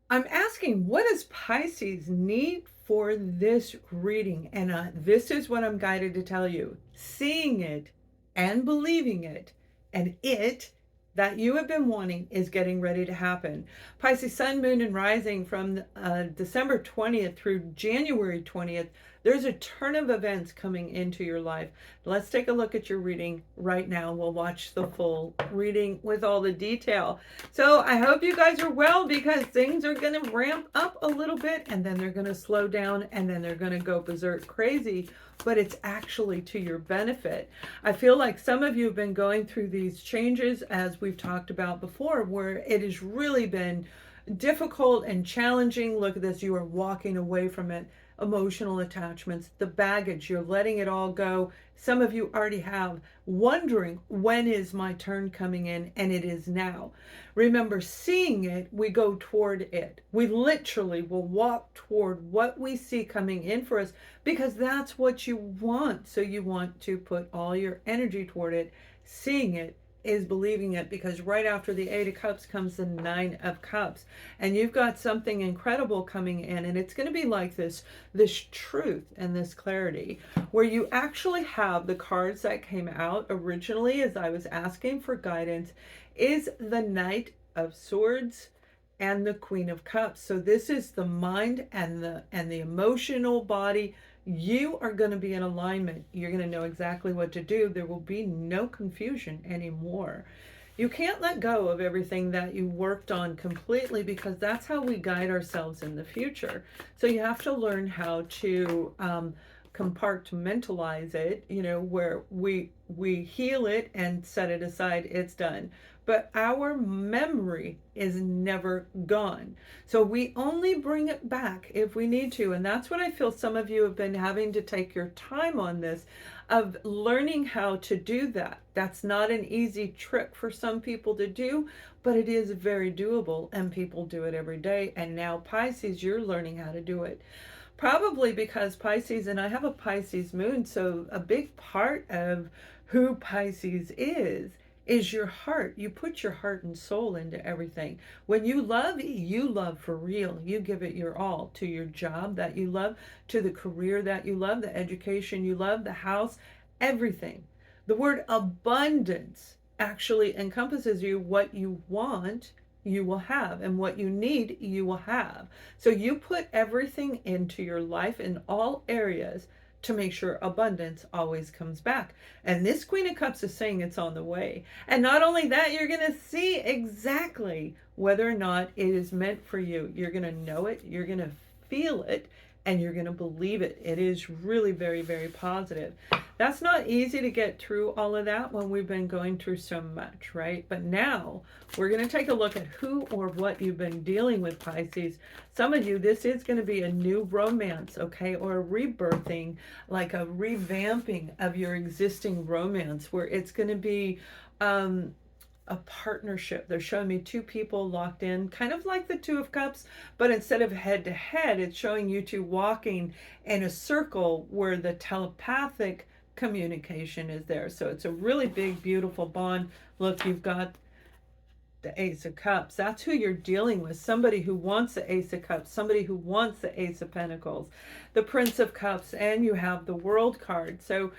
I'm asking, what does Pisces need for this reading? And this is what I'm guided to tell you. Seeing it and believing it, and it that you have been wanting is getting ready to happen. Pisces Sun, Moon, and Rising from December 20th through January 20th. There's a turn of events coming into your life. Let's take a look at your reading right now. We'll watch the full reading with all the detail. So I hope you guys are well, because things are going to ramp up a little bit and then they're going to slow down and then they're going to go berserk crazy, but it's actually to your benefit. I feel like some of you have been going through these changes, as we've talked about before, where it has really been difficult and challenging. Look at this, you are walking away from it. Emotional attachments, the baggage, you're letting it all go. Some of you already have, wondering, when is my turn coming in? And it is now. Remember, seeing it, we go toward it. We literally will walk toward what we see coming in for us, because that's what you want. So you want to put all your energy toward it. Seeing it is believing it, because right after the Eight of Cups comes the Nine of Cups, and you've got something incredible coming in, and it's going to be like this truth and this clarity, where you actually have the cards that came out originally as I was asking for guidance is the Knight of Swords and the Queen of Cups. So this is the mind and the emotional body. You are going to be in alignment. You're going to know exactly what to do. There will be no confusion anymore. You can't let go of everything that you worked on completely, because that's how we guide ourselves in the future. So you have to learn how to compartmentalize it, where we heal it and set it aside. It's done. But our memory is never gone. So we only bring it back if we need to. And that's what I feel some of you have been having to take your time on this, of learning how to do that. That's not an easy trick for some people to do, but it is very doable, and people do it every day. And now, Pisces, you're learning how to do it. Probably because Pisces, and I have a Pisces moon, so a big part of who Pisces is your heart. You put your heart and soul into everything. When you love for real. You give it your all, to your job that you love, to the career that you love, the education you love, the house, everything. The word abundance actually encompasses you. What you want, you will have, and what you need, you will have. So you put everything into your life in all areas to make sure abundance always comes back. And this Queen of Cups is saying it's on the way. And not only that, you're going to see exactly whether or not it is meant for you. You're going to know it, you're going to feel it, and you're going to believe it. It is really very, very positive. That's not easy to get through all of that when we've been going through so much, right? But now we're going to take a look at who or what you've been dealing with, Pisces. Some of you, this is going to be a new romance, okay? Or a rebirthing, like a revamping of your existing romance, where it's going to be a partnership. They're showing me two people locked in, kind of like the Two of Cups, but instead of head to head, it's showing you two walking in a circle where the telepathic communication is there. So it's a really big, beautiful bond. Look, you've got the Ace of Cups. That's who you're dealing with. Somebody who wants the Ace of Cups, somebody who wants the Ace of Pentacles, the Prince of Cups, and you have the World card. So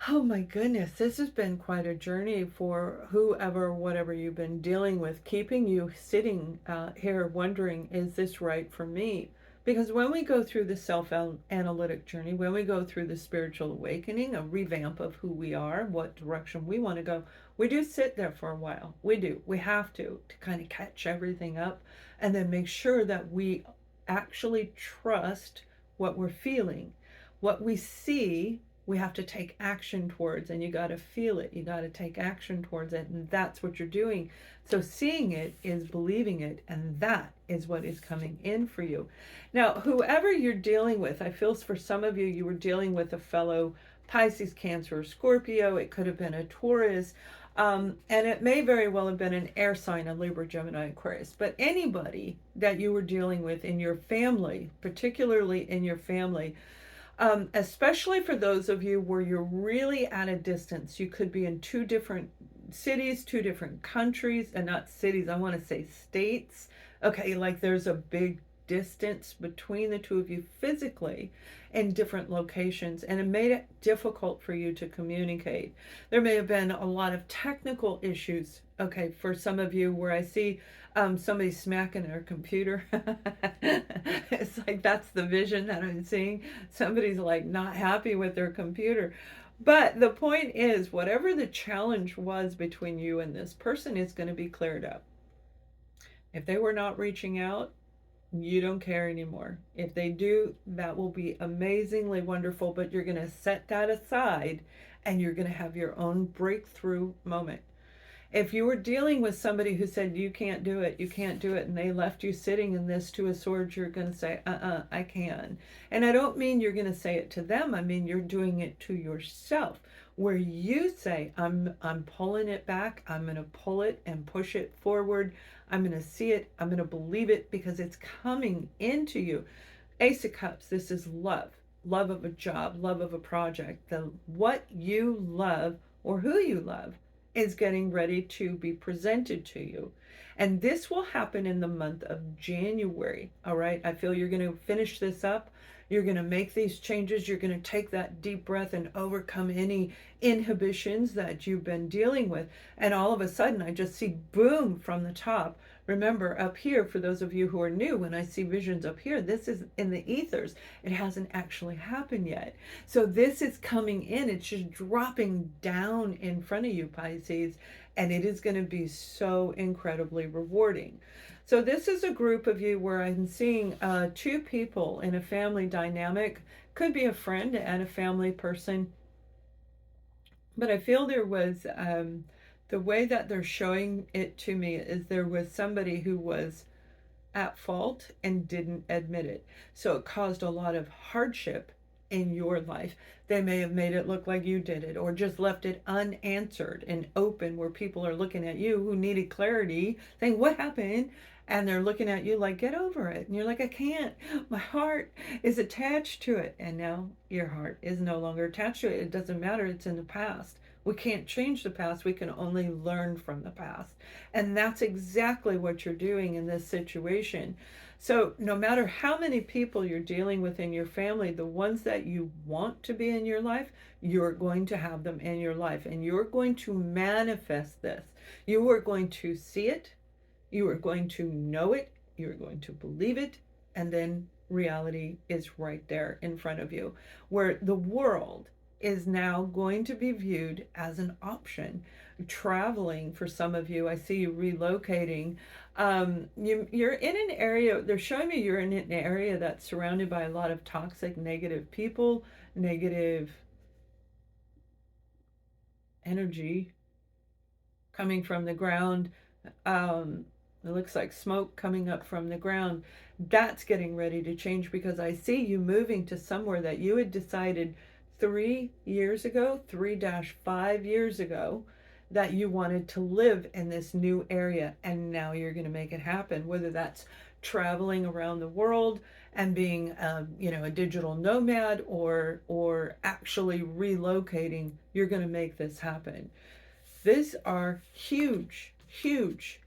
oh my goodness, this has been quite a journey for whoever, whatever you've been dealing with, keeping you sitting here wondering, is this right for me? Because when we go through the self-analytic journey, when we go through the spiritual awakening, a revamp of who we are, what direction we want to go, we do sit there for a while. We do. We have to kind of catch everything up, and then make sure that we actually trust what we're feeling. What we see, we have to take action towards, and you got to feel it. You got to take action towards it, and that's what you're doing. So seeing it is believing it, and that is what is coming in for you. Now, whoever you're dealing with, I feel for some of you, you were dealing with a fellow Pisces, Cancer, or Scorpio. It could have been a Taurus, and it may very well have been an air sign, a Libra, Gemini, Aquarius. But anybody that you were dealing with in your family, particularly in your family, especially for those of you where you're really at a distance. You could be in two different cities, two different countries, and not cities, I want to say states. Okay, like there's a big distance between the two of you physically in different locations, and it made it difficult for you to communicate. There may have been a lot of technical issues, okay, for some of you, where I see somebody smacking their computer. It's like that's the vision that I'm seeing. Somebody's like not happy with their computer. But the point is, whatever the challenge was between you and this person is going to be cleared up. If they were not reaching out, you don't care anymore. If they do, that will be amazingly wonderful, but you're going to set that aside and you're going to have your own breakthrough moment. If you were dealing with somebody who said, you can't do it, you can't do it, and they left you sitting in this Two of Swords, you're going to say, I can. And I don't mean you're going to say it to them. I mean, you're doing it to yourself, where you say, I'm pulling it back. I'm going to pull it and push it forward. I'm going to see it. I'm going to believe it because it's coming into you. Ace of Cups, this is love. Love of a job, love of a project. What you love or who you love is getting ready to be presented to you. And this will happen in the month of January. All right. I feel you're going to finish this up. You're going to make these changes. You're going to take that deep breath and overcome any inhibitions that you've been dealing with. And all of a sudden, I just see boom from the top. Remember, up here, for those of you who are new, when I see visions up here, this is in the ethers. It hasn't actually happened yet. So this is coming in. It's just dropping down in front of you, Pisces, and it is going to be so incredibly rewarding. So this is a group of you where I'm seeing two people in a family dynamic. Could be a friend and a family person. But I feel there was, the way that they're showing it to me is there was somebody who was at fault and didn't admit it. So it caused a lot of hardship in your life. They may have made it look like you did it, or just left it unanswered and open, where people are looking at you who needed clarity, saying, what happened? And they're looking at you like, get over it. And you're like, I can't. My heart is attached to it. And now your heart is no longer attached to it. It doesn't matter. It's in the past. We can't change the past. We can only learn from the past. And that's exactly what you're doing in this situation. So no matter how many people you're dealing with in your family, the ones that you want to be in your life, you're going to have them in your life. And you're going to manifest this. You are going to see it. You are going to know it. You're going to believe it. And then reality is right there in front of you, where the world is now going to be viewed as an option. Traveling, for some of you, I see you relocating. You're in an area, they're showing me you're in an area that's surrounded by a lot of toxic, negative people, negative energy coming from the ground. It looks like smoke coming up from the ground. That's getting ready to change, because I see you moving to somewhere that you had decided 3 years ago, 3-5 years ago, that you wanted to live in this new area. And now you're going to make it happen, whether that's traveling around the world and being, a digital nomad, or actually relocating. You're going to make this happen. These are huge, huge.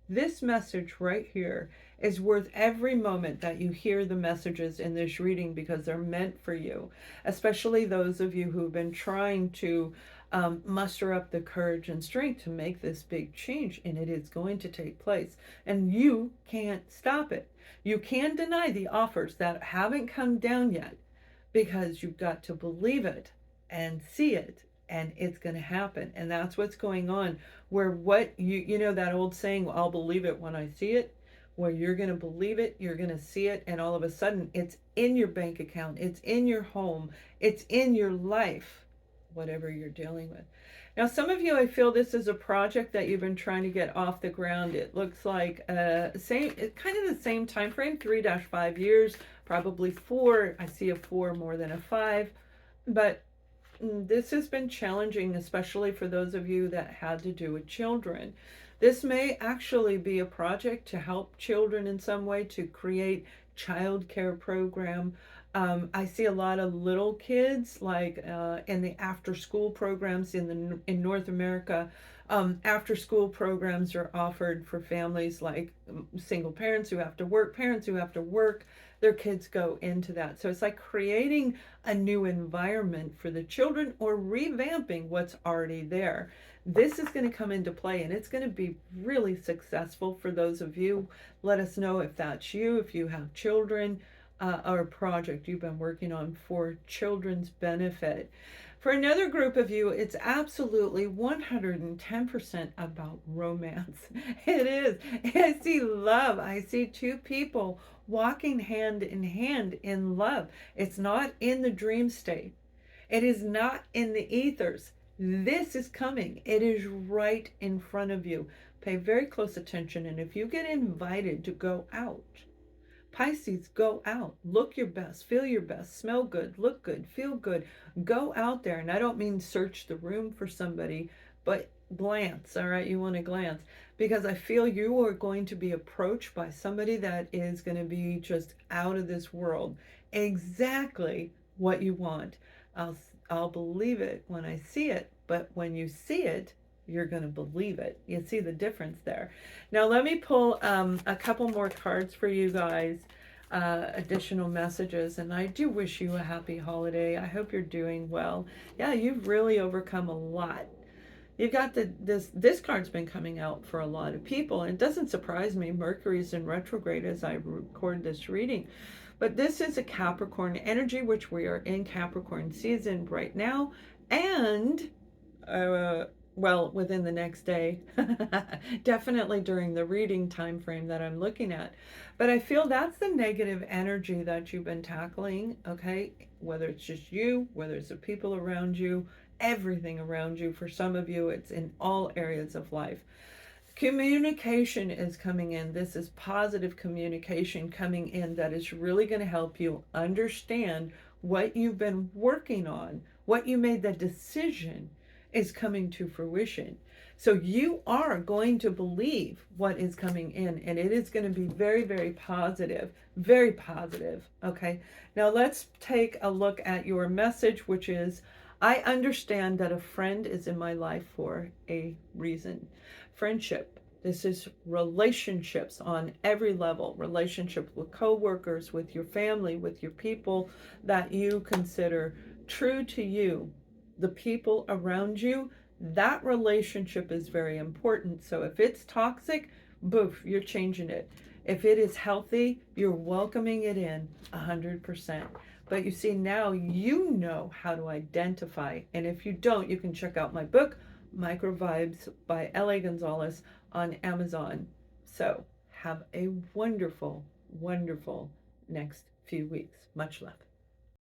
This message right here is worth every moment that you hear the messages in this reading, because they're meant for you, especially those of you who've been trying to muster up the courage and strength to make this big change, and it is going to take place, and you can't stop it. You can deny the offers that haven't come down yet, because you've got to believe it and see it, and it's going to happen. And that's what's going on, where what you know that old saying, I'll believe it when I see it, where you're going to believe it, you're going to see it, and all of a sudden it's in your bank account, it's in your home, it's in your life, whatever you're dealing with. Now, some of you, I feel this is a project that you've been trying to get off the ground. It looks like kind of the same time frame, 3-5 years, probably 4. I see a 4 more than a 5, but this has been challenging, especially for those of you that had to do with children. This may actually be a project to help children in some way, to create child care program. I see a lot of little kids, like in the after school programs in North America. After school programs are offered for families like single parents who have to work, parents who have to work, their kids go into that. So it's like creating a new environment for the children or revamping what's already there. This is going to come into play and it's going to be really successful for those of you. Let us know if that's you, if you have children, or a project you've been working on for children's benefit. For another group of you, it's absolutely 110% about romance. It is. I see love. I see two people walking hand in hand in love. It's not in the dream state. It is not in the ethers. This is coming. It is right in front of you. Pay very close attention. And if you get invited to go out, Pisces, go out, look your best, feel your best, smell good, look good, feel good. Go out there. And I don't mean search the room for somebody, but glance, all right? You want to glance because I feel you are going to be approached by somebody that is going to be just out of this world. Exactly what you want. I'll believe it when I see it, but when you see it, you're going to believe it. You see the difference there. Now let me pull a couple more cards for you guys, additional messages, and I do wish you a happy holiday. I hope you're doing well. Yeah, you've really overcome a lot. You've got this card's been coming out for a lot of people, and it doesn't surprise me. Mercury's in retrograde as I record this reading. But this is a Capricorn energy, which we are in Capricorn season right now, and well, within the next day, definitely during the reading time frame that I'm looking at. But I feel that's the negative energy that you've been tackling, okay? Whether it's just you, whether it's the people around you, everything around you. For some of you, it's in all areas of life. Communication is coming in. This is positive communication coming in that is really going to help you understand what you've been working on, what you made the decision is coming to fruition. So you are going to believe what is coming in, and it is going to be very, very positive, very positive. Okay. Now let's take a look at your message, which is, I understand that a friend is in my life for a reason. Friendship. This is relationships on every level. Relationship with coworkers, with your family, with your people that you consider true to you. The people around you, that relationship is very important. So if it's toxic, boof, you're changing it. If it is healthy, you're welcoming it in 100%. But you see, now you know how to identify. And if you don't, you can check out my book, Micro Vibes by L.A. Gonzalez on Amazon. So have a wonderful, wonderful next few weeks. Much love.